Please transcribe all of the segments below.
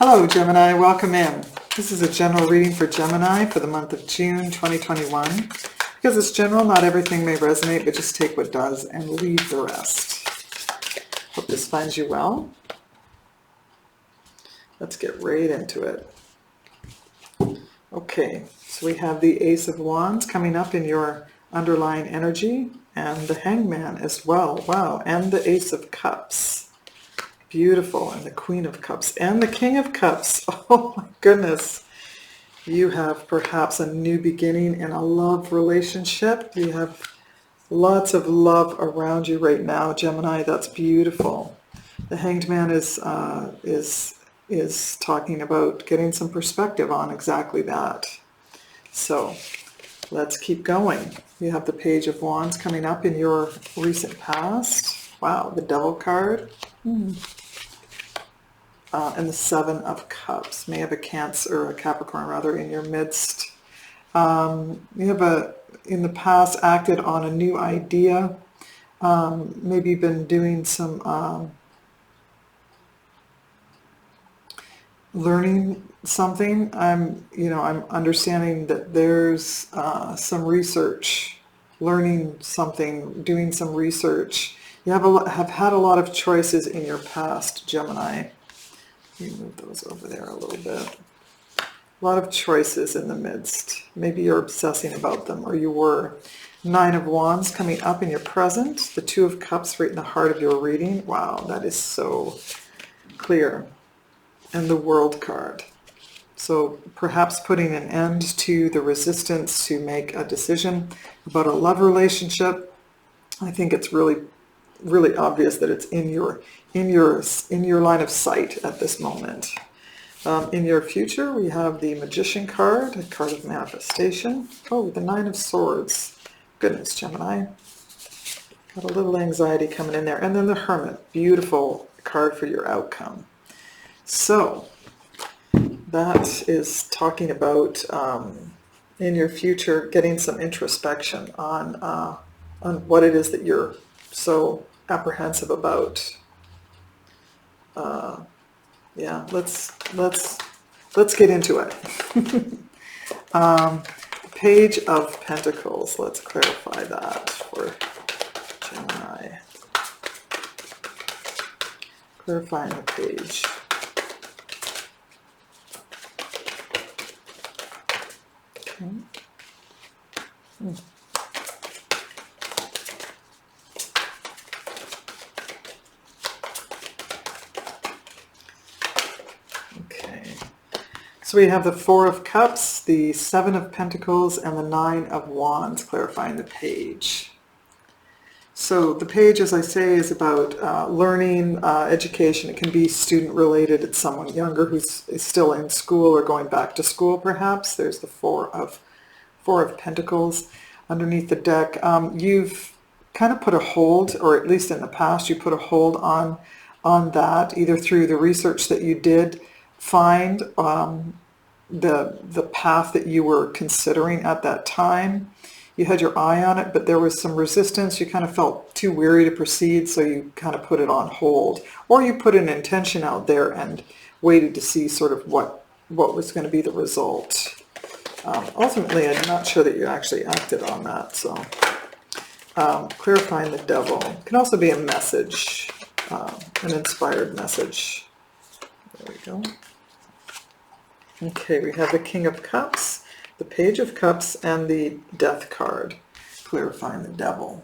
Hello Gemini, welcome in. This is a general reading for Gemini for the month of June 2021. Because it's general, not everything may resonate, but just take what does and leave the rest. Hope this finds you well. Let's get right into it. Okay, so we have the Ace of Wands coming up in your underlying energy, and the Hangman as well. Wow, and the Ace of Cups. Beautiful, and the Queen of Cups, and the King of Cups. Oh my goodness. You have perhaps a new beginning in a love relationship. You have lots of love around you right now, Gemini. That's beautiful. The Hanged Man is talking about getting some perspective on exactly that. So let's keep going. You have the Page of Wands coming up in your recent past. Wow, the Devil card. And the Seven of Cups. May have a Cancer, or a Capricorn rather, in your midst. You have in the past acted on a new idea. Maybe you've been doing some learning something. I'm understanding that there's some research, learning something, doing some research. You have had a lot of choices in your past, Gemini. Let me move those over there a little bit. A lot of choices in the midst. Maybe you're obsessing about them, or you were. Nine of Wands coming up in your present. The Two of Cups right in the heart of your reading. Wow, that is so clear. And the World card. So perhaps putting an end to the resistance to make a decision about a love relationship. I think it's really obvious that it's in your line of sight at this moment. In your future, we have the Magician card, a card of manifestation. Oh, the Nine of Swords. Goodness, Gemini. Got a little anxiety coming in there. And then the Hermit. Beautiful card for your outcome. So that is talking about in your future getting some introspection on what it is that you're so apprehensive about. Yeah, let's get into it. Page of Pentacles. Let's clarify that for Gemini. Clarifying the page. Okay. So we have the Four of Cups, the Seven of Pentacles, and the Nine of Wands, clarifying the page. So the page, as I say, is about learning, education. It can be student-related. It's someone younger is still in school or going back to school, perhaps. There's the Four of Pentacles underneath the deck. You've kind of put a hold, or at least in the past, you put a hold on that, either through the research that you did find, the path that you were considering at that time. You had your eye on it, but there was some resistance. You kind of felt too weary to proceed, so you kind of put it on hold. Or you put an intention out there and waited to see sort of what was going to be the result. Ultimately, I'm not sure that you actually acted on that. So clarifying the Devil. It can also be a message, an inspired message. There we go. Okay, we have the King of Cups, the Page of Cups, and the Death card, clarifying the Devil.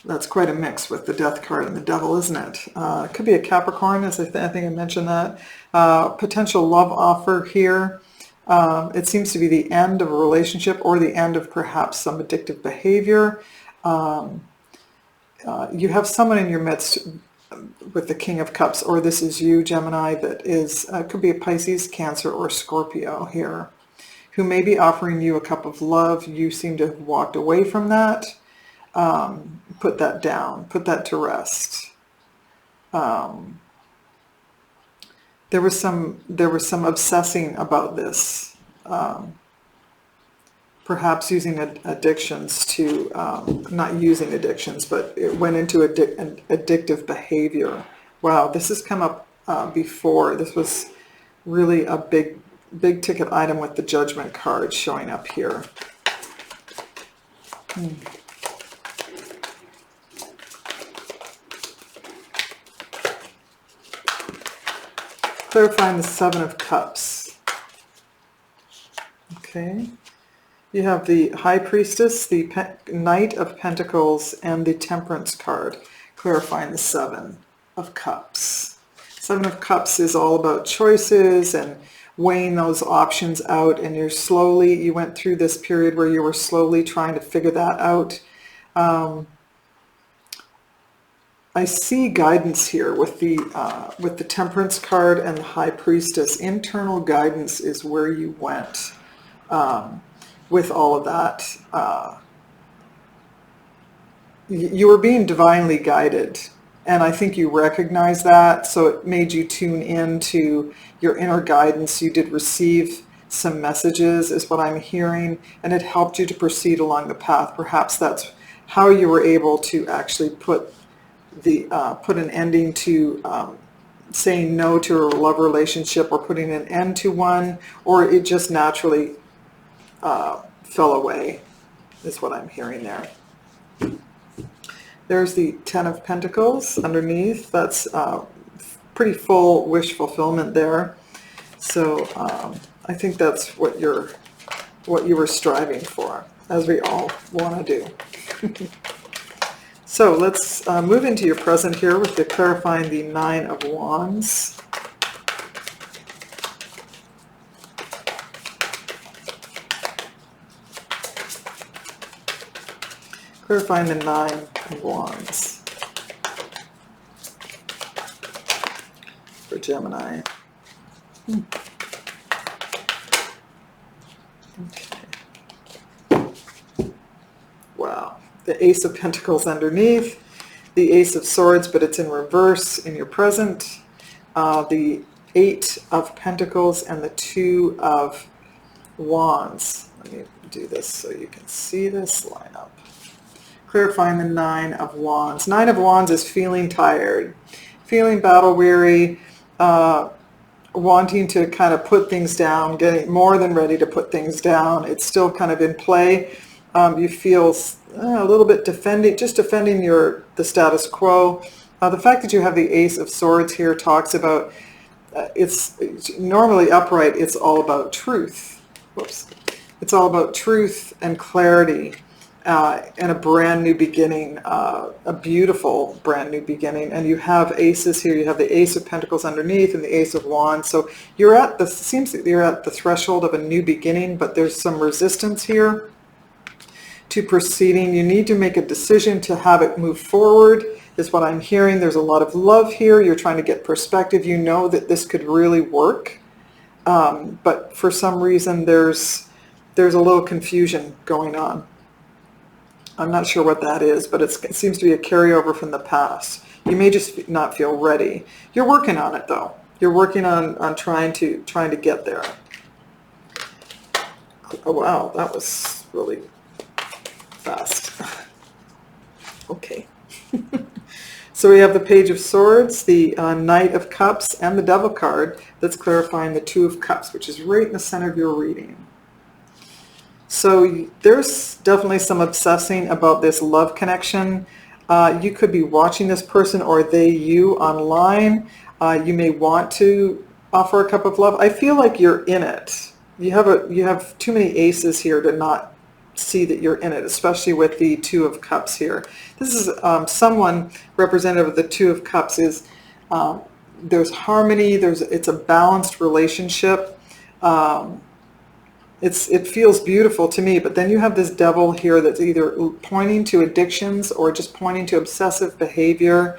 That's quite a mix with the Death card and the Devil, isn't it? It could be a Capricorn, as I think I mentioned that. Potential love offer here. It seems to be the end of a relationship, or the end of perhaps some addictive behavior. You have someone in your midst with the King of Cups, or this is you, Gemini, that is, could be a Pisces, Cancer, or Scorpio here, who may be offering you a cup of love. You seem to have walked away from that. Put that down, put that to rest. There was some obsessing about this, perhaps using addictions to, not using addictions, but it went into addictive behavior. Wow, this has come up before. This was really a big ticket item with the Judgment card showing up here. Clarifying the Seven of Cups. Okay. You have the High Priestess, the Knight of Pentacles, and the Temperance card, clarifying the Seven of Cups. Seven of Cups is all about choices and weighing those options out, and you went through this period where you were slowly trying to figure that out. I see guidance here with the Temperance card and the High Priestess. Internal guidance is where you went. With all of that, you were being divinely guided, and I think you recognize that, so it made you tune into your inner guidance. You did receive some messages, is what I'm hearing, and it helped you to proceed along the path. Perhaps that's how you were able to actually put an ending to saying no to a love relationship, or putting an end to one, or it just naturally fell away, is what I'm hearing there. There's the Ten of Pentacles underneath. That's pretty full wish fulfillment there. So I think that's what you were striving for, as we all want to do. So let's move into your present here with the clarifying the Nine of Wands. Clarifying the Nine of Wands for Gemini. Okay. Wow. The Ace of Pentacles underneath, the Ace of Swords, but it's in reverse in your present, the Eight of Pentacles, and the Two of Wands. Let me do this so you can see this line up. Clarifying the Nine of Wands. Nine of Wands is feeling tired, feeling battle weary, wanting to kind of put things down, getting more than ready to put things down. It's still kind of in play. You feel a little bit defending the status quo. The fact that you have the Ace of Swords here talks about, it's normally upright, it's all about truth. Whoops. It's all about truth and clarity. And a brand new beginning, a beautiful brand new beginning. And you have aces here. You have the Ace of Pentacles underneath and the Ace of Wands. So seems that you're at the threshold of a new beginning, but there's some resistance here to proceeding. You need to make a decision to have it move forward, is what I'm hearing. There's a lot of love here. You're trying to get perspective. You know that this could really work. But for some reason, there's a little confusion going on. I'm not sure what that is, but it seems to be a carryover from the past. You may just not feel ready. You're working on it, though. You're working on trying to get there. Oh, wow, that was really fast. Okay. So we have the Page of Swords, the Knight of Cups, and the Devil card that's clarifying the Two of Cups, which is right in the center of your reading. So there's definitely some obsessing about this love connection. You could be watching this person, or you online. You may want to offer a cup of love. I feel like you're in it. You have too many aces here to not see that you're in it, especially with the Two of Cups here. This is someone representative of the Two of Cups. There's harmony. It's a balanced relationship. It feels beautiful to me, but then you have this Devil here that's either pointing to addictions or just pointing to obsessive behavior,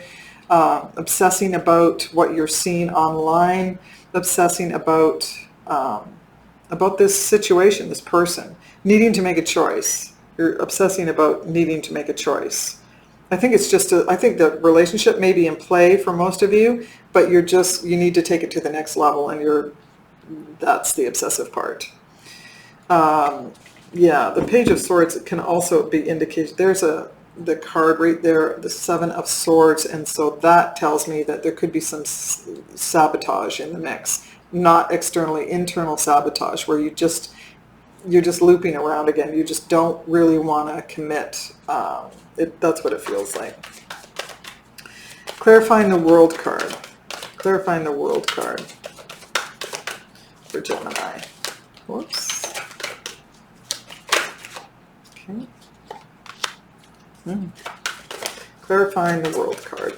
obsessing about what you're seeing online, obsessing about this situation, this person, needing to make a choice. You're obsessing about needing to make a choice. I think I think the relationship may be in play for most of you, but you need to take it to the next level, and that's the obsessive part. Yeah, the Page of Swords can also be indicated. There's the card right there, the Seven of Swords, and so that tells me that there could be some sabotage in the mix. not externally, internal sabotage, where you're just looping around again. You just don't really want to commit. That's what it feels like. Clarifying the World card. Clarifying the World card for Gemini. Whoops. Okay. Clarifying the World card.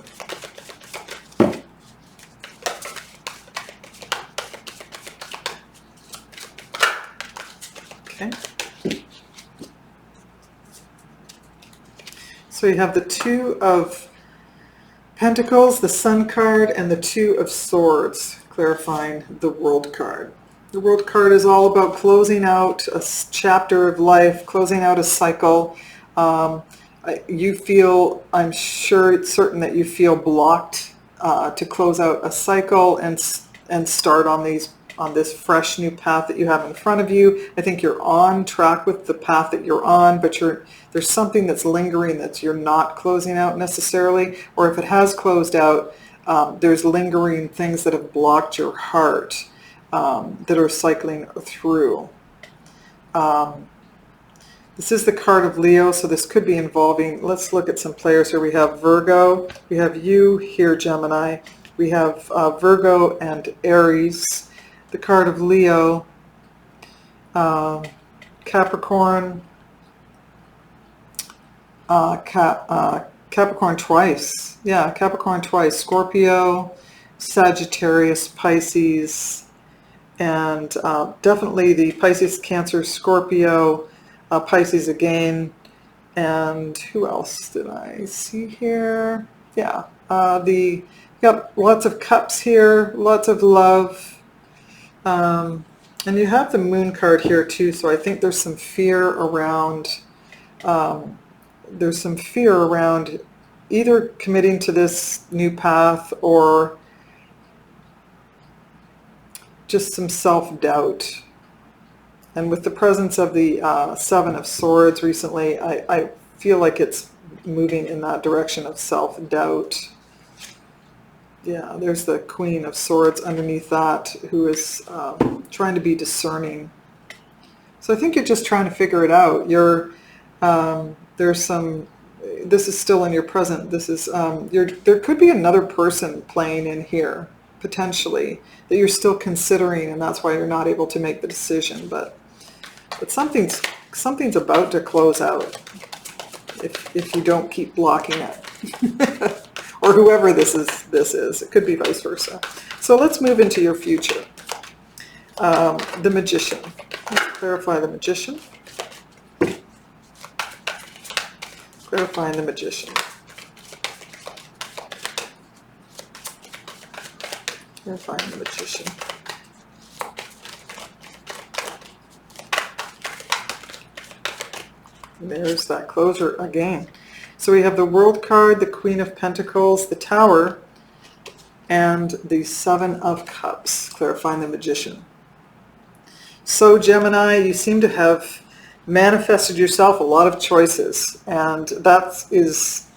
Okay. So you have the Two of Pentacles, the Sun card, and the Two of Swords, clarifying the World card. The World card is all about closing out a chapter of life, closing out a cycle. You feel, I'm sure it's certain that you feel blocked to close out a cycle and start on this fresh new path that you have in front of you. I think you're on track with the path that you're on, but there's something that's lingering that you're not closing out necessarily, or if it has closed out, there's lingering things that have blocked your heart that are cycling through. This is the card of Leo, so this could be involving, let's look at some players here. We have Virgo, we have you here, Gemini, we have Virgo and Aries, the card of Leo, Capricorn, Capricorn twice, yeah, Capricorn twice, Scorpio, Sagittarius, Pisces, and definitely the Pisces, Cancer, Scorpio, Pisces again, and who else did I see here? Yeah, got lots of cups here, lots of love, and you have the Moon card here too. So I think there's some fear around. There's some fear around either committing to this new path or just some self-doubt. And with the presence of the Seven of Swords recently, I feel like it's moving in that direction of self-doubt. Yeah, there's the Queen of Swords underneath that, who is trying to be discerning. So I think you're just trying to figure it out. There's some, this is still in your present. This is, there could be another person playing in here, potentially, that you're still considering, and that's why you're not able to make the decision. But something's about to close out if you don't keep blocking it. Or whoever this is. It could be vice versa. So let's move into your future. The Magician. Let's clarify the Magician. Clarifying the Magician. Clarifying the Magician. And there's that closure again. So we have the World card, the Queen of Pentacles, the Tower, and the Seven of Cups, clarifying the Magician. So Gemini, you seem to have manifested yourself a lot of choices, and that is,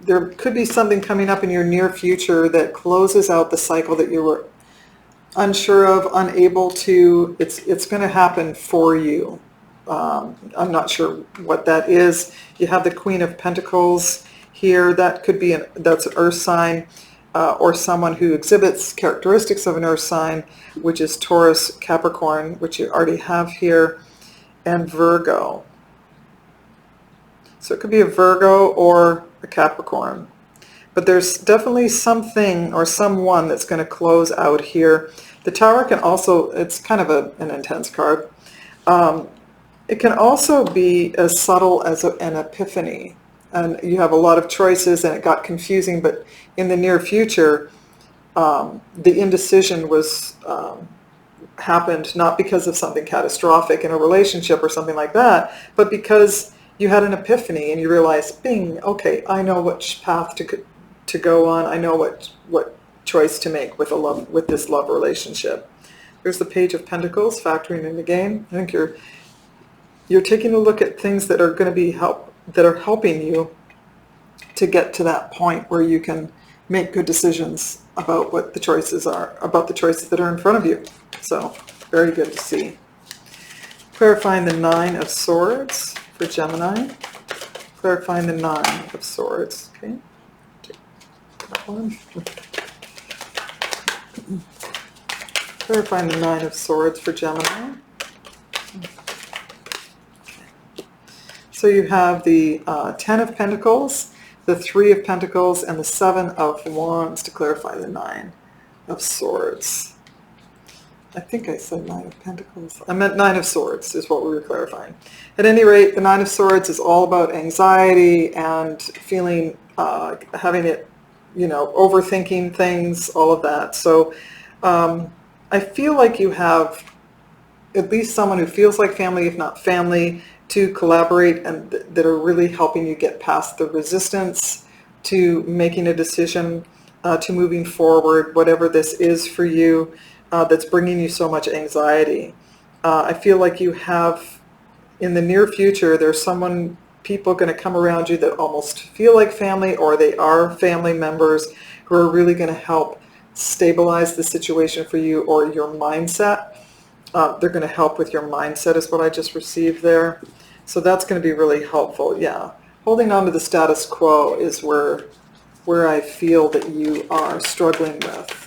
there could be something coming up in your near future that closes out the cycle that you were unsure of, unable to. It's going to happen for you. I'm not sure what that is. You have the Queen of Pentacles here. That could be that's an earth sign, or someone who exhibits characteristics of an earth sign, which is Taurus, Capricorn, which you already have here, and Virgo. So it could be a Virgo or a Capricorn. But there's definitely something or someone that's going to close out here. The Tower can also, it's kind of an intense card. It can also be as subtle as an epiphany, and you have a lot of choices and it got confusing, but in the near future, the indecision was happened not because of something catastrophic in a relationship or something like that, but because you had an epiphany and you realized, bing, okay, I know which path to go on. I know what choice to make with this love relationship. There's the Page of Pentacles, factoring in the game. I think you're taking a look at things that are going to be helping you to get to that point where you can make good decisions about what the choices are, about the choices that are in front of you. So, very good to see. Clarifying the Nine of Swords for Gemini. Clarifying the Nine of Swords. Okay. That one. Clarifying the Nine of Swords for Gemini. So you have the Ten of Pentacles, the Three of Pentacles, and the Seven of Wands to clarify the Nine of Swords. I think I said Nine of Pentacles. I meant Nine of Swords is what we were clarifying. At any rate, the Nine of Swords is all about anxiety and feeling, having it, overthinking things, all of that. So I feel like you have at least someone who feels like family, if not family, to collaborate and that are really helping you get past the resistance to making a decision, to moving forward, whatever this is for you, that's bringing you so much anxiety. I feel like you have, in the near future, there's people going to come around you that almost feel like family, or they are family members who are really going to help stabilize the situation for you, or your mindset. They're going to help with your mindset is what I just received there. So that's going to be really helpful. Yeah. Holding on to the status quo is where I feel that you are struggling with.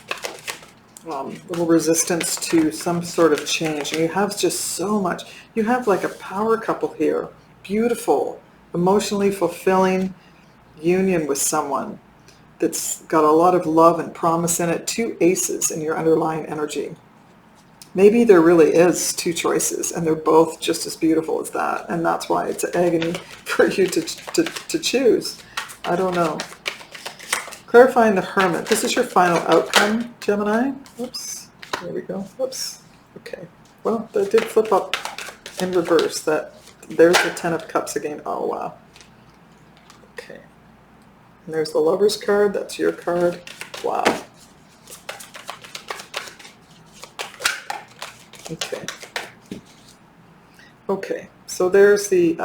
Little resistance to some sort of change. And you have just so much. You have like a power couple here. Beautiful, emotionally fulfilling union with someone that's got a lot of love and promise in it. Two aces in your underlying energy. Maybe there really is two choices, and they're both just as beautiful as that, and that's why it's agony for you to choose. I don't know. Clarifying the Hermit. This is your final outcome, Gemini. Whoops. There we go. Whoops. Okay. Well, that did flip up in reverse. There's the Ten of Cups again. Oh, wow. Okay. And there's the Lover's card. That's your card. Wow. Okay, so there's the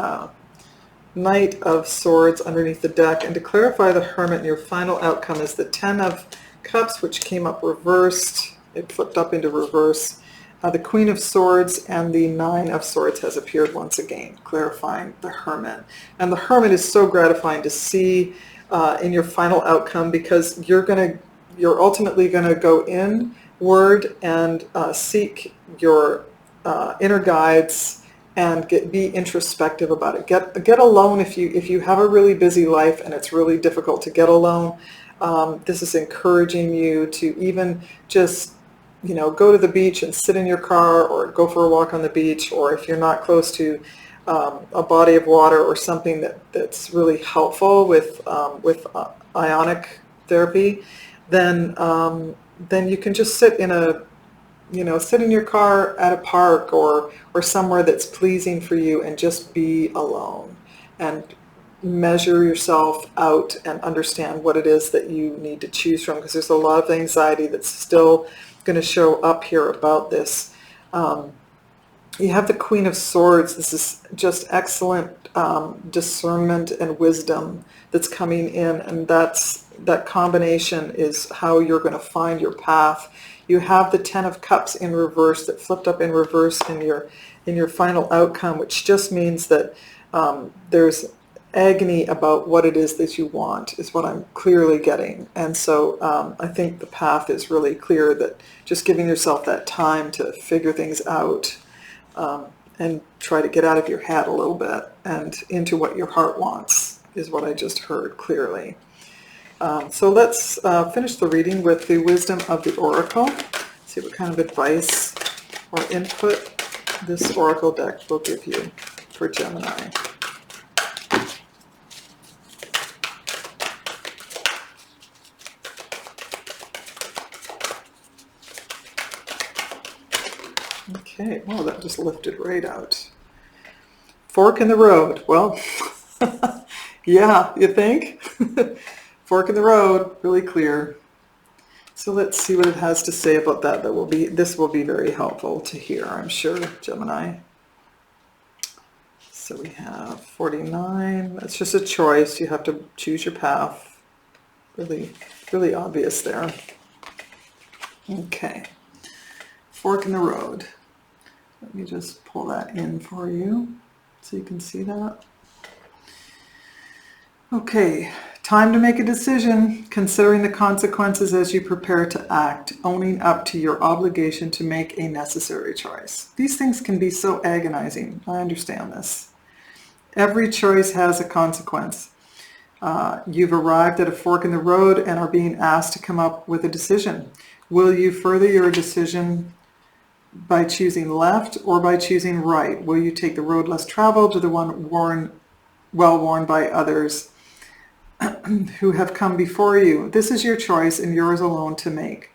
Knight of Swords underneath the deck. And to clarify the Hermit, your final outcome is the Ten of Cups, which came up reversed. It flipped up into reverse. The Queen of Swords and the Nine of Swords has appeared once again, clarifying the Hermit. And the Hermit is so gratifying to see in your final outcome, because you're ultimately going to go inward and seek your inner guides and be introspective about it. Get alone if you have a really busy life and it's really difficult to get alone. This is encouraging you to even just go to the beach and sit in your car, or go for a walk on the beach, or if you're not close to a body of water or something that's really helpful with ionic therapy, then you can just sit in your car at a park or somewhere that's pleasing for you, and just be alone and measure yourself out and understand what it is that you need to choose from, because there's a lot of anxiety that's still going to show up here about this. You have the Queen of Swords. This is just excellent discernment and wisdom that's coming in, and that combination is how you're going to find your path. You have the Ten of Cups in reverse that flipped up in reverse in your final outcome, which just means that there's agony about what it is that you want, is what I'm clearly getting. And so I think the path is really clear, that just giving yourself that time to figure things out and try to get out of your head a little bit and into what your heart wants is what I just heard clearly. So let's finish the reading with the wisdom of the Oracle. See what kind of advice or input this Oracle deck will give you for Gemini. Okay, well, that just lifted right out. Fork in the road. Well, yeah, you think? Fork in the road, really clear. So let's see what it has to say about that. This will be very helpful to hear, I'm sure, Gemini. So we have 49. That's just a choice. You have to choose your path. Really really obvious there. Okay, fork in the road. Let me just pull that in for you so you can see that. Okay, time to make a decision, considering the consequences as you prepare to act, owning up to your obligation to make a necessary choice. These things can be so agonizing. I understand this. Every choice has a consequence. You've arrived at a fork in the road and are being asked to come up with a decision. Will you further your decision by choosing left or by choosing right? Will you take the road less traveled or the one well worn by others who have come before you? This is your choice and yours alone to make.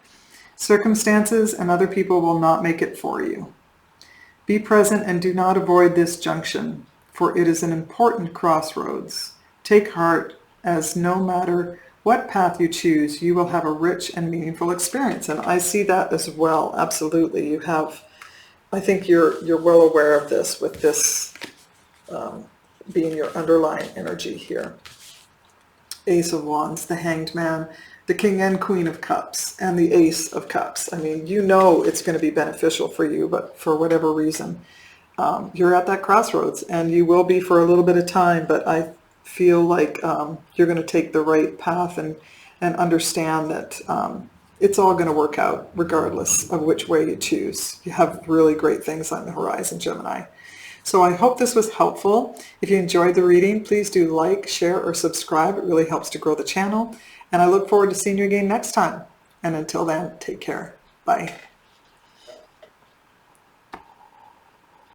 Circumstances and other people will not make it for you. Be present and do not avoid this junction, for it is an important crossroads. Take heart, as no matter what path you choose, you will have a rich and meaningful experience. And I see that as well. Absolutely. You have, I think you're well aware of this, with this being your underlying energy here. Ace of Wands, the Hanged Man, the King and Queen of Cups, and the Ace of Cups. I mean, you know it's going to be beneficial for you, but for whatever reason, you're at that crossroads, and you will be for a little bit of time, but I feel like you're going to take the right path and understand that it's all going to work out regardless of which way you choose. You have really great things on the horizon, Gemini. So I hope this was helpful. If you enjoyed the reading, please do like, share, or subscribe. It really helps to grow the channel. And I look forward to seeing you again next time. And until then, take care. Bye.